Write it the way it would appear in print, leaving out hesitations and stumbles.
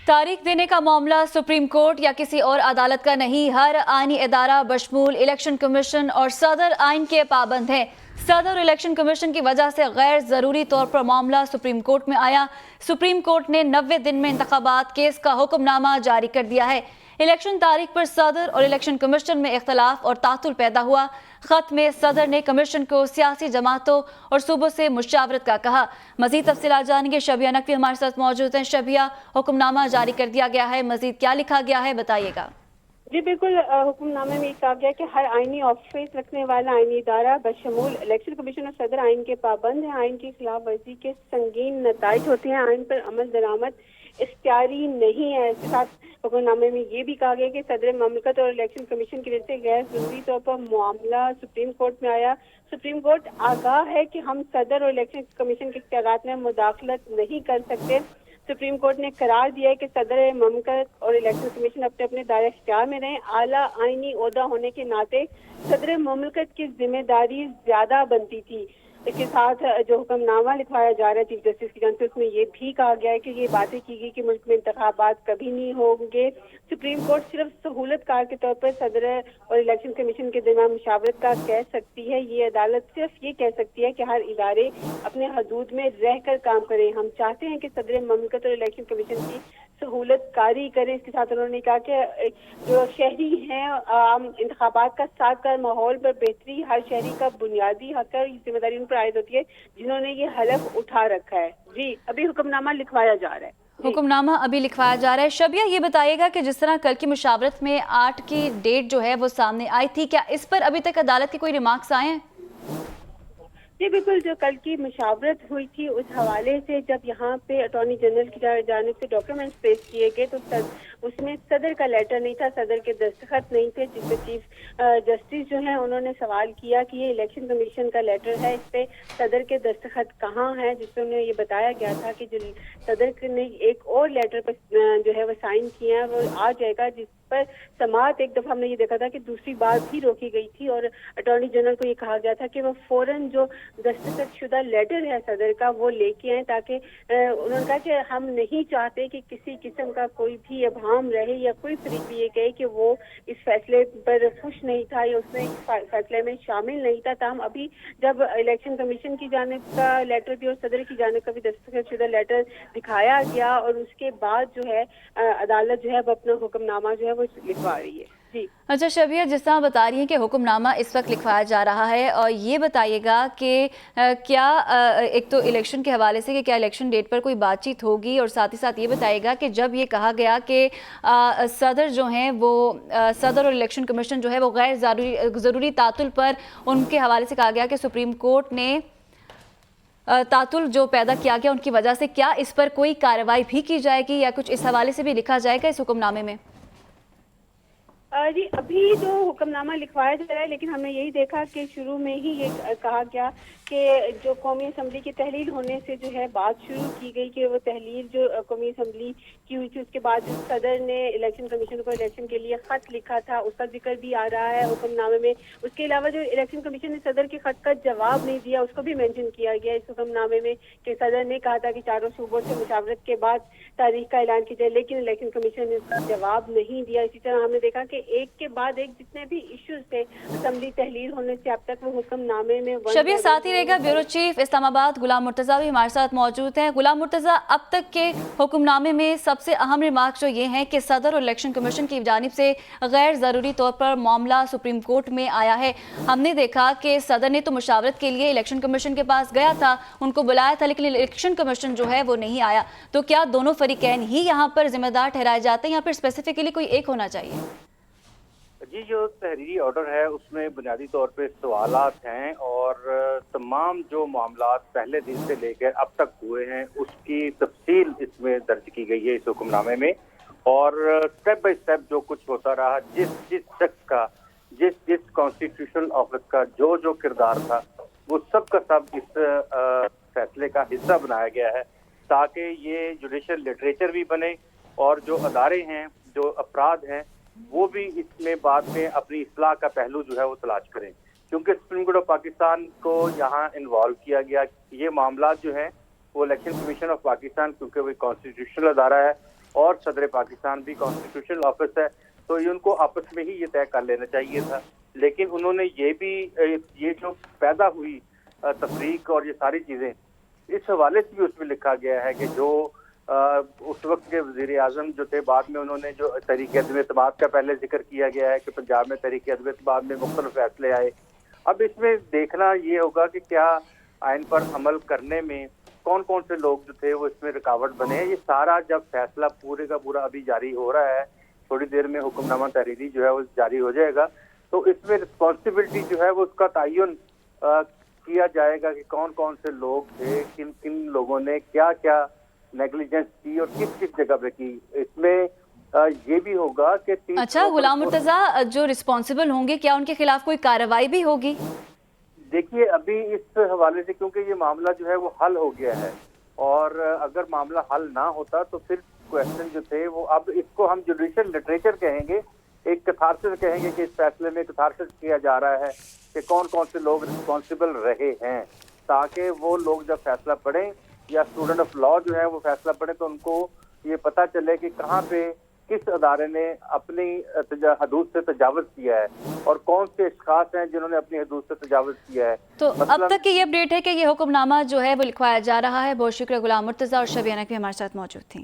तारीख देने का मामला सुप्रीम कोर्ट या किसी और अदालत का नहीं, हर आईनी इदारा बशमूल इलेक्शन कमीशन और सदर आइन के पाबंद हैं। सदर और इलेक्शन कमीशन की वजह से गैर ज़रूरी तौर पर मामला सुप्रीम कोर्ट में आया। सुप्रीम कोर्ट ने 90 दिन में इंतखाबात केस का हुक्मनामा जारी कर दिया है। इलेक्शन तारीख पर सदर और इलेक्शन कमीशन में इख्तलाफ और तातुल पैदा हुआ। खत में सदर ने कमीशन को सियासी जमातों और सूबों से मुशावरत का कहा। मजीद तफसीलात जानेंगे, शबिया नकवी हमारे साथ मौजूद हैं। शबिया, हुक्मनामा जारी कर दिया गया है, मजीद क्या लिखा गया है, बताइएगा। जी बिल्कुल, हुक्मनामे में कहा गया कि हर आईनी ऑफिस रखने वाला आईनी इदारा बशमूल इलेक्शन कमीशन और सदर आइन के पाबंद है। आइन की खिलाफ वर्जी के संगीन नताइज होते हैं। आइन पर अमल दरामद इख्तियारी नहीं है। इसके साथ हुक्मनामे में ये भी कहा गया कि सदर ममलकत और इलेक्शन कमीशन की वजह से गैर जरूरी तौर पर मामला सुप्रीम कोर्ट में आया। सुप्रीम कोर्ट आगाह है कि हम सदर और इलेक्शन कमीशन के इख्तियारात में मुदाखलत नहीं कर सकते। सुप्रीम कोर्ट ने करार दिया है कि सदर ममलकत और इलेक्शन कमीशन अपने अपने दायरे इख्तियार में रहें। आला आईनी ओहदा होने के नाते सदर ममलकत की जिम्मेदारी ज्यादा बनती थी। इसके साथ जो हुक्मनामा लिखवाया जा रहा है चीफ जस्टिस की जानब से, उसमें ये भी कहा गया है कि ये बातें की गई कि मुल्क में इंतखाबात कभी नहीं होंगे। सुप्रीम कोर्ट सिर्फ सहूलतकार के तौर पर सदर और इलेक्शन कमीशन के दरमियान मुशावरत का कह सकती है। ये अदालत सिर्फ ये कह सकती है कि हर इदारे अपने हदूद में रह कर काम करें। हम चाहते हैं कि सदर ममलकत और इलेक्शन कमीशन की सहूलत कारी करें। इसके साथ उन्होंने कहा कि जो शहरी हैं इंतखाबात का साथगार माहौल पर बेहतरी हर शहरी का बुनियादी हक है। जिम्मेदारी उन पर आयद होती है जिन्होंने ये हलफ उठा रखा है। जी अभी हुक्मनामा लिखवाया जा रहा है। हुक्मनामा अभी लिखवाया जा रहा है। शबिया, ये बताइएगा कि जिस तरह कल की मुशावरत में 8 की डेट जो है वो सामने आई थी, क्या इस पर अभी तक अदालत के कोई रिमार्क्स आए हैं? जी बिल्कुल, जो कल की मुशावरत हुई थी उस हवाले से जब यहाँ पे अटॉर्नी जनरल की जानिब से डॉक्यूमेंट्स पेश किए गए तो उसमें सदर का लेटर नहीं था, सदर के दस्तखत नहीं थे। जिसपे चीफ जस्टिस जो है उन्होंने सवाल किया कि ये इलेक्शन कमीशन का लेटर है, इस पे सदर के दस्तखत कहाँ हैं, जिसपे उन्हें ये बताया गया था कि जो सदर ने एक और लेटर पर जो है वो साइन किया है वो आ जाएगा, जिस पर समाअत एक दफा हमने ये देखा था कि दूसरी बार भी रोकी गई थी और अटॉर्नी जनरल को ये कहा गया था कि वो फौरन जो दस्तखत शुदा लेटर है सदर का वो लेके आए, ताकि उन्होंने कहा कि हम नहीं चाहते कि किसी किस्म का कोई भी अभाम रहे या कोई फरीक भी ये कहे कि वो इस फैसले पर खुश नहीं था या उसने इस फैसले में शामिल नहीं था। ताहम अभी जब इलेक्शन कमीशन की जानिब का लेटर भी और सदर की जानिब का भी दस्तखत शुदा लेटर दिखाया गया और उसके बाद जो है अदालत जो है अब अपना हुक्मनामा जो है वो लिखवा रही है। जी अच्छा शबिया, जिस तरह बता रही हैं कि हुक्मनामा इस वक्त लिखवाया जा रहा है, और ये बताइएगा कि क्या एक तो इलेक्शन के हवाले से कि क्या इलेक्शन डेट पर कोई बातचीत होगी, और साथ ही साथ ये बताइएगा कि जब ये कहा गया कि सदर जो हैं वो सदर और इलेक्शन कमीशन जो है वो गैर ज़रूरी तातुल पर उनके हवाले से कहा गया कि सुप्रीम कोर्ट ने तातुल जो पैदा किया गया उनकी वजह से, क्या इस पर कोई कार्रवाई भी की जाएगी या कुछ इस हवाले से भी लिखा जाएगा इस हुक्मनामे में? जी अभी जो हुक्मनामा लिखवाया जा रहा है, लेकिन हमने यही देखा कि शुरू में ही ये कहा गया कि जो कौमी असम्बली की तहलील होने से जो है बात शुरू की गई कि वो तहलील जो कौमी असम्बली की हुई थी उसके बाद जो सदर ने इलेक्शन कमीशन को इलेक्शन के लिए खत लिखा था उसका जिक्र भी आ रहा है हुक्मनामे में। उसके अलावा जो इलेक्शन कमीशन ने सदर के खत का जवाब नहीं दिया उसको भी मेंशन किया गया इस हुक्मनामे में कि सदर ने कहा था कि चारों सूबों से मुशावरत के बाद तारीख का ऐलान किया जाए, लेकिन इलेक्शन कमीशन ने उसका जवाब नहीं दिया। इसी तरह हमने देखा कि एक के बाद एक जितने भी इश्यूज थे असम्बली तहलील होने से अब तक वो हुक्मनामे में शबिया साथ ही रहेगा। ब्यूरो चीफ इस्लामाबाद गुलाम मुर्तज़ा भी हमारे साथ मौजूद हैं। गुलाम मुर्तज़ा, अब तक के हुक्मनामे में सबसे अहम रिमार्क जो ये हैं कि सदर और इलेक्शन कमीशन की जानिब से गैर ज़रूरी तौर पर मामला सुप्रीम कोर्ट में आया है। हमने देखा कि सदर ने तो मुशावरत के लिए इलेक्शन कमीशन के पास गया था, उनको बुलाया था, लेकिन इलेक्शन कमीशन जो है वो नहीं आया। तो क्या दोनों फरीकैन ही यहाँ पर जिम्मेदार ठहराए जाते हैं या फिर स्पेसिफिकली कोई एक होना चाहिए? जी जो तहरीरी ऑर्डर है उसमें बुनियादी तौर पे सवालात हैं और तमाम जो मामलात पहले दिन से लेकर अब तक हुए हैं उसकी तफसील इसमें दर्ज की गई है इस हुक्मनामे में। और स्टेप बाय स्टेप जो कुछ होता रहा, जिस जिस शख्स का जिस कॉन्स्टिट्यूशनल ऑफिस का जो किरदार था वो सब का सब इस फैसले का हिस्सा बनाया गया है ताकि ये जुडिशल लिटरेचर भी बने और जो अदारे हैं जो अपराध हैं वो भी इसमें बाद में अपनी इस्लाह का पहलू जो है वो तलाश करें। क्योंकि सुप्रीम कोर्ट ऑफ पाकिस्तान को यहाँ इन्वॉल्व किया गया, ये मामला जो है वो इलेक्शन कमीशन ऑफ पाकिस्तान क्योंकि वो कॉन्स्टिट्यूशनल अदारा है और सदर पाकिस्तान भी कॉन्स्टिट्यूशनल ऑफिस है, तो ये उनको आपस में ही ये तय कर लेना चाहिए था। लेकिन उन्होंने ये जो पैदा हुई तफरीक और ये सारी चीज़ें, इस हवाले से भी उसमें लिखा गया है कि जो उस वक्त के वज़ीर आज़म जो थे, बाद में उन्होंने जो तहरीक अदम एतमाद का पहले जिक्र किया गया है कि पंजाब में तहरीक अदम एतमाद में मुख्तलिफ फैसले आए। अब इसमें देखना ये होगा कि क्या आइन पर अमल करने में कौन कौन से लोग जो थे वो इसमें रुकावट बने हैं। ये सारा जब फैसला पूरे का पूरा अभी जारी हो रहा है, थोड़ी देर में हुक्मनामा तहरीरी जो है वो जारी हो जाएगा, तो इसमें रिस्पॉन्सिबिलिटी जो है वो उसका तयन किया जाएगा कि कौन कौन से लोग थे, किन किन लोगों ने क्या क्या नेग्लिजेंस की और किस किस जगह पे की। इसमें ये भी होगा कि अच्छा गुलाम मुर्तजा, जो रिस्पॉन्सिबल होंगे क्या उनके खिलाफ कोई कार्रवाई भी होगी? देखिए, अभी इस हवाले से क्योंकि ये मामला जो है वो हल हो गया है, और अगर मामला हल ना होता तो फिर क्वेश्चन जो थे वो, अब इसको हम जुडिशियल लिटरेचर कहेंगे, एक कथारसिस कहेंगे कि इस फैसले में कथारसिस किया जा रहा है कि कौन कौन से लोग रिस्पॉन्सिबल रहे हैं, ताकि वो लोग जब फैसला पढ़ें या स्टूडेंट ऑफ लॉ जो है वो फैसला पढ़े तो उनको ये पता चले कि कहाँ पे किस अदारे ने अपनी हदूद से तजावुज़ किया है और कौन से अशखास हैं जिन्होंने अपनी हदूद से तजावुज़ किया है। तो अब तक की ये अपडेट है कि ये हुक्मनामा जो है वो लिखवाया जा रहा है। बहुत शुक्रिया गुलाम मुर्तजा, और शबियाना भी हमारे साथ मौजूद थी।